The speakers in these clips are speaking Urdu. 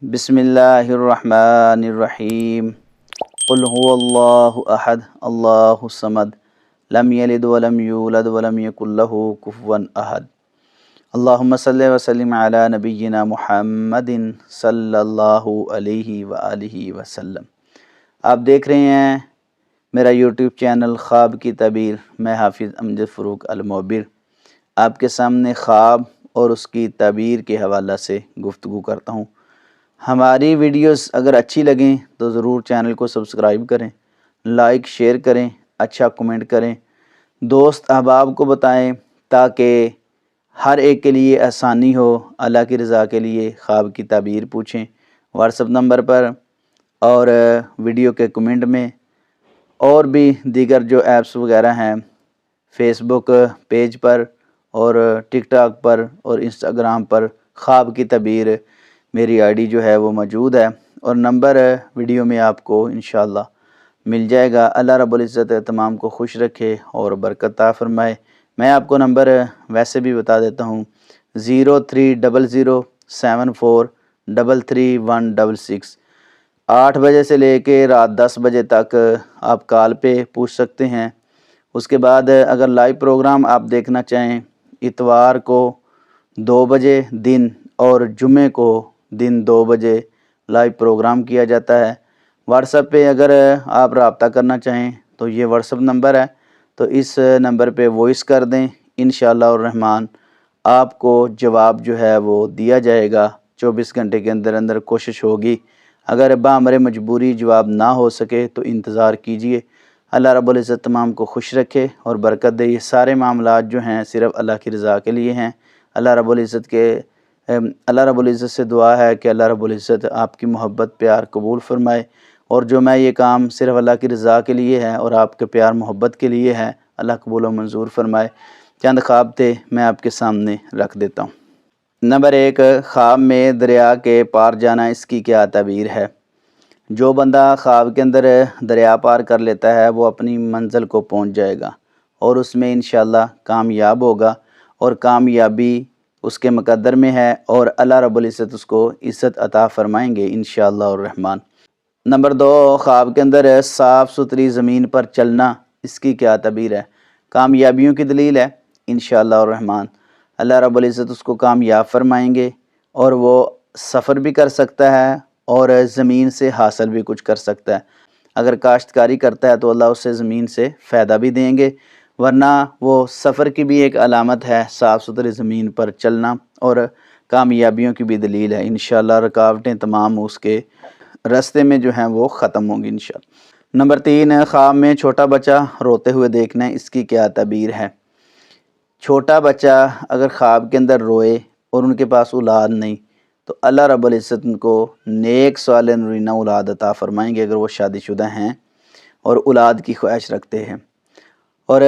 بسم اللہ الرحمن الرحیم قل هو اللہ احد اللہ الصمد لم یلد ولم یولد ولم یکن له کفوا احد اللہم صلی وسلم علی نبینا محمد صلی اللہ علیہ وآلہ وسلم۔ آپ دیکھ رہے ہیں میرا یوٹیوب چینل خواب کی تعبیر۔ میں حافظ امجد فروق المعبر آپ کے سامنے خواب اور اس کی تعبیر کے حوالہ سے گفتگو کرتا ہوں۔ ہماری ویڈیوز اگر اچھی لگیں تو ضرور چینل کو سبسکرائب کریں، لائک شیئر کریں، اچھا کمنٹ کریں، دوست احباب کو بتائیں تاکہ ہر ایک کے لیے آسانی ہو۔ اللہ کی رضا کے لیے خواب کی تعبیر پوچھیں واٹس ایپ نمبر پر اور ویڈیو کے کمنٹ میں، اور بھی دیگر جو ایپس وغیرہ ہیں فیس بک پیج پر اور ٹک ٹاک پر اور انسٹاگرام پر خواب کی تعبیر میری آئی ڈی جو ہے وہ موجود ہے، اور نمبر ویڈیو میں آپ کو انشاءاللہ مل جائے گا۔ اللہ رب العزت تمام کو خوش رکھے اور برکت عطا فرمائے۔ میں آپ کو نمبر ویسے بھی بتا دیتا ہوں، 030074333166۔ 8 بجے سے لے کے رات 10 بجے تک آپ کال پہ پوچھ سکتے ہیں۔ اس کے بعد اگر لائیو پروگرام آپ دیکھنا چاہیں، اتوار کو 2 بجے دن اور جمعے کو دن 2 بجے لائیو پروگرام کیا جاتا ہے۔ واٹس ایپ پہ اگر آپ رابطہ کرنا چاہیں تو یہ واٹس ایپ نمبر ہے، تو اس نمبر پہ وائس کر دیں، انشاءاللہ الرحمن آپ کو جواب جو ہے وہ دیا جائے گا۔ 24 گھنٹے کے اندر اندر کوشش ہوگی، اگر بامر مجبوری جواب نہ ہو سکے تو انتظار کیجئے۔ اللہ رب العزت تمام کو خوش رکھے اور برکت دے۔ یہ سارے معاملات جو ہیں صرف اللہ کی رضا کے لیے ہیں۔ اللہ رب العزت سے دعا ہے کہ اللہ رب العزت آپ کی محبت پیار قبول فرمائے، اور جو میں یہ کام صرف اللہ کی رضا کے لیے ہے اور آپ کے پیار محبت کے لیے ہے، اللہ قبول و منظور فرمائے۔ چند خواب تھے میں آپ کے سامنے رکھ دیتا ہوں۔ نمبر 1، خواب میں دریا کے پار جانا، اس کی کیا تعبیر ہے؟ جو بندہ خواب کے اندر دریا پار کر لیتا ہے وہ اپنی منزل کو پہنچ جائے گا اور اس میں انشاءاللہ کامیاب ہوگا، اور کامیابی اس کے مقدر میں ہے، اور اللہ رب العزت اس کو عزت عطا فرمائیں گے انشاءاللہ الرحمن۔ نمبر 2، خواب کے اندر صاف ستھری زمین پر چلنا، اس کی کیا تعبیر ہے؟ کامیابیوں کی دلیل ہے انشاءاللہ الرحمن۔ اللہ رب العزت اس کو کامیاب فرمائیں گے، اور وہ سفر بھی کر سکتا ہے اور زمین سے حاصل بھی کچھ کر سکتا ہے۔ اگر کاشتکاری کرتا ہے تو اللہ اسے زمین سے فائدہ بھی دیں گے، ورنہ وہ سفر کی بھی ایک علامت ہے صاف ستھری زمین پر چلنا، اور کامیابیوں کی بھی دلیل ہے انشاءاللہ۔ رکاوٹیں تمام اس کے راستے میں جو ہیں وہ ختم ہوں گی انشاءاللہ۔ نمبر 3، خواب میں چھوٹا بچہ روتے ہوئے دیکھنا، اس کی کیا تعبیر ہے؟ چھوٹا بچہ اگر خواب کے اندر روئے اور ان کے پاس اولاد نہیں تو اللہ رب العزت ان کو نیک صالح نرینہ اولاد عطا فرمائیں گے، اگر وہ شادی شدہ ہیں اور اولاد کی خواہش رکھتے ہیں۔ اور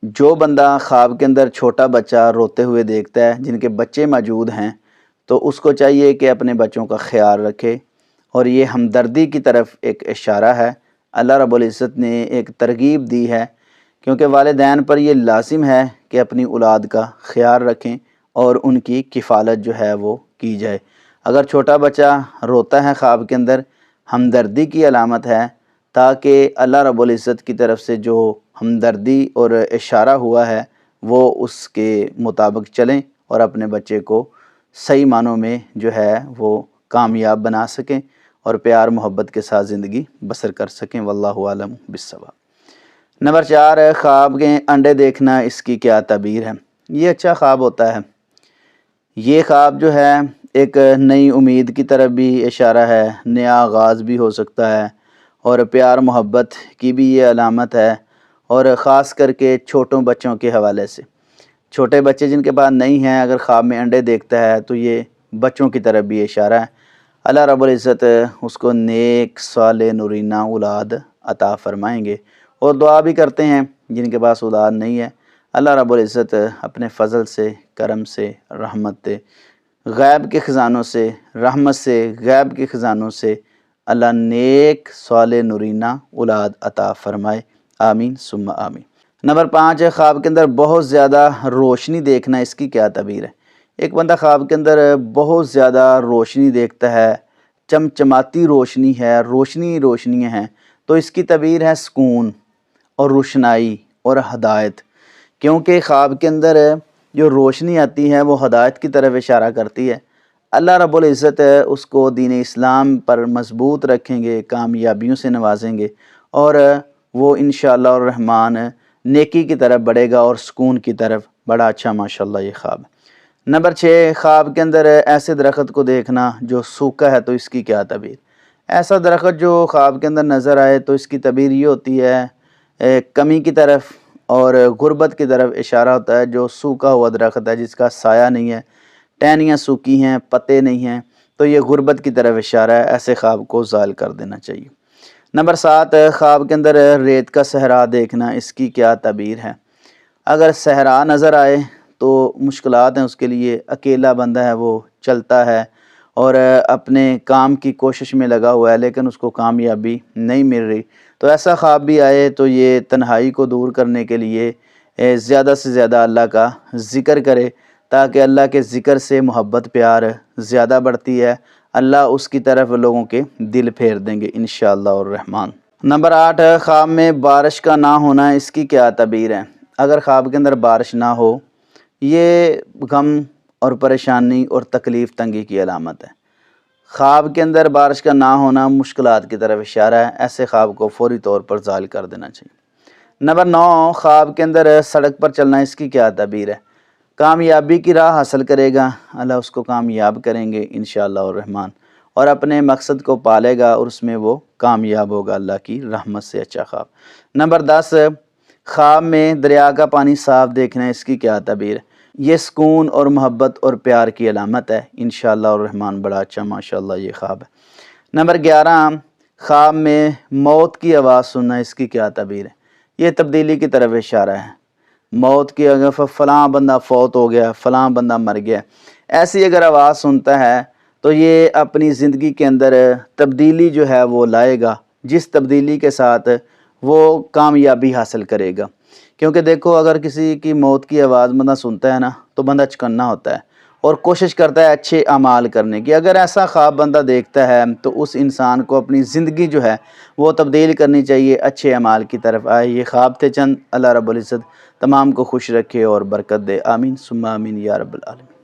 جو بندہ خواب کے اندر چھوٹا بچہ روتے ہوئے دیکھتا ہے، جن کے بچے موجود ہیں، تو اس کو چاہیے کہ اپنے بچوں کا خیال رکھے، اور یہ ہمدردی کی طرف ایک اشارہ ہے۔ اللہ رب العزت نے ایک ترغیب دی ہے، کیونکہ والدین پر یہ لازم ہے کہ اپنی اولاد کا خیال رکھیں اور ان کی کفالت جو ہے وہ کی جائے۔ اگر چھوٹا بچہ روتا ہے خواب کے اندر، ہمدردی کی علامت ہے، تاکہ اللہ رب العزت کی طرف سے جو ہمدردی اور اشارہ ہوا ہے وہ اس کے مطابق چلیں اور اپنے بچے کو صحیح معنوں میں جو ہے وہ کامیاب بنا سکیں اور پیار محبت کے ساتھ زندگی بسر کر سکیں۔ واللہ عالم بالصواب۔ نمبر 4، خواب کے انڈے دیکھنا، اس کی کیا تعبیر ہے؟ یہ اچھا خواب ہوتا ہے۔ یہ خواب جو ہے ایک نئی امید کی طرف بھی اشارہ ہے، نیا آغاز بھی ہو سکتا ہے، اور پیار محبت کی بھی یہ علامت ہے، اور خاص کر کے چھوٹوں بچوں کے حوالے سے۔ چھوٹے بچے جن کے پاس نہیں ہیں، اگر خواب میں انڈے دیکھتا ہے تو یہ بچوں کی طرف بھی اشارہ ہے۔ اللہ رب العزت اس کو نیک صالح نرینہ اولاد عطا فرمائیں گے، اور دعا بھی کرتے ہیں جن کے پاس اولاد نہیں ہے، اللہ رب العزت اپنے فضل سے، کرم سے، رحمت سے، غیب کے خزانوں سے، رحمت سے، غیب کے خزانوں سے اللہ نیک صالح نرینہ اولاد عطا فرمائے، آمین ثم آمین۔ نمبر 5، خواب کے اندر بہت زیادہ روشنی دیکھنا، اس کی کیا تعبیر ہے؟ ایک بندہ خواب کے اندر بہت زیادہ روشنی دیکھتا ہے، چمچماتی روشنی ہے، روشنی روشنیاں ہیں، تو اس کی تعبیر ہے سکون اور روشنائی اور ہدایت، کیونکہ خواب کے اندر جو روشنی آتی ہے وہ ہدایت کی طرف اشارہ کرتی ہے۔ اللہ رب العزت اس کو دین اسلام پر مضبوط رکھیں گے، کامیابیوں سے نوازیں گے، اور وہ انشاءاللہ الرحمن نیکی کی طرف بڑھے گا اور سکون کی طرف۔ بڑا اچھا ماشاءاللہ یہ خواب۔ نمبر 6، خواب کے اندر ایسے درخت کو دیکھنا جو سوکھا ہے، تو اس کی کیا تعبیر؟ ایسا درخت جو خواب کے اندر نظر آئے تو اس کی تعبیر یہ ہوتی ہے کمی کی طرف اور غربت کی طرف اشارہ ہوتا ہے۔ جو سوکھا ہوا درخت ہے، جس کا سایہ نہیں ہے، ٹہنیاں سوکھی ہیں، پتے نہیں ہیں، تو یہ غربت کی طرف اشارہ ہے۔ ایسے خواب کو زائل کر دینا چاہیے۔ نمبر 7، خواب کے اندر ریت کا صحرا دیکھنا، اس کی کیا تعبیر ہے؟ اگر صحرا نظر آئے تو مشکلات ہیں اس کے لیے، اکیلا بندہ ہے، وہ چلتا ہے اور اپنے کام کی کوشش میں لگا ہوا ہے لیکن اس کو کامیابی نہیں مل رہی، تو ایسا خواب بھی آئے تو یہ تنہائی کو دور کرنے کے لیے زیادہ سے زیادہ اللہ کا ذکر کرے، تاکہ اللہ کے ذکر سے محبت پیار زیادہ بڑھتی ہے، اللہ اس کی طرف لوگوں کے دل پھیر دیں گے انشاءاللہ الرحمن۔ نمبر 8، خواب میں بارش کا نہ ہونا، اس کی کیا تعبیر ہے؟ اگر خواب کے اندر بارش نہ ہو، یہ غم اور پریشانی اور تکلیف تنگی کی علامت ہے۔ خواب کے اندر بارش کا نہ ہونا مشکلات کی طرف اشارہ ہے، ایسے خواب کو فوری طور پر زائل کر دینا چاہیے۔ نمبر 9، خواب کے اندر سڑک پر چلنا، اس کی کیا تعبیر ہے؟ کامیابی کی راہ حاصل کرے گا، اللہ اس کو کامیاب کریں گے انشاءاللہ الرحمن، اور اپنے مقصد کو پالے گا اور اس میں وہ کامیاب ہوگا اللہ کی رحمت سے۔ اچھا خواب۔ نمبر 10، خواب میں دریا کا پانی صاف دیکھنا، اس کی کیا تعبیر ہے؟ یہ سکون اور محبت اور پیار کی علامت ہے انشاءاللہ الرحمن۔ بڑا اچھا ماشاءاللہ یہ خواب ہے۔ نمبر 11، خواب میں موت کی آواز سننا، اس کی کیا تعبیر ہے؟ یہ تبدیلی کی طرف اشارہ ہے، موت کی، اگر فلاں بندہ فوت ہو گیا، فلاں بندہ مر گیا، ایسی اگر آواز سنتا ہے تو یہ اپنی زندگی کے اندر تبدیلی جو ہے وہ لائے گا، جس تبدیلی کے ساتھ وہ کامیابی حاصل کرے گا۔ کیونکہ دیکھو، اگر کسی کی موت کی آواز بندہ سنتا ہے نا تو بندہ چکنا ہوتا ہے اور کوشش کرتا ہے اچھے اعمال کرنے کی۔ اگر ایسا خواب بندہ دیکھتا ہے تو اس انسان کو اپنی زندگی جو ہے وہ تبدیل کرنی چاہیے، اچھے اعمال کی طرف آئے۔ یہ خواب تھے چند، اللہ رب العزت تمام کو خوش رکھے اور برکت دے، آمین ثم آمین یا رب العالمین۔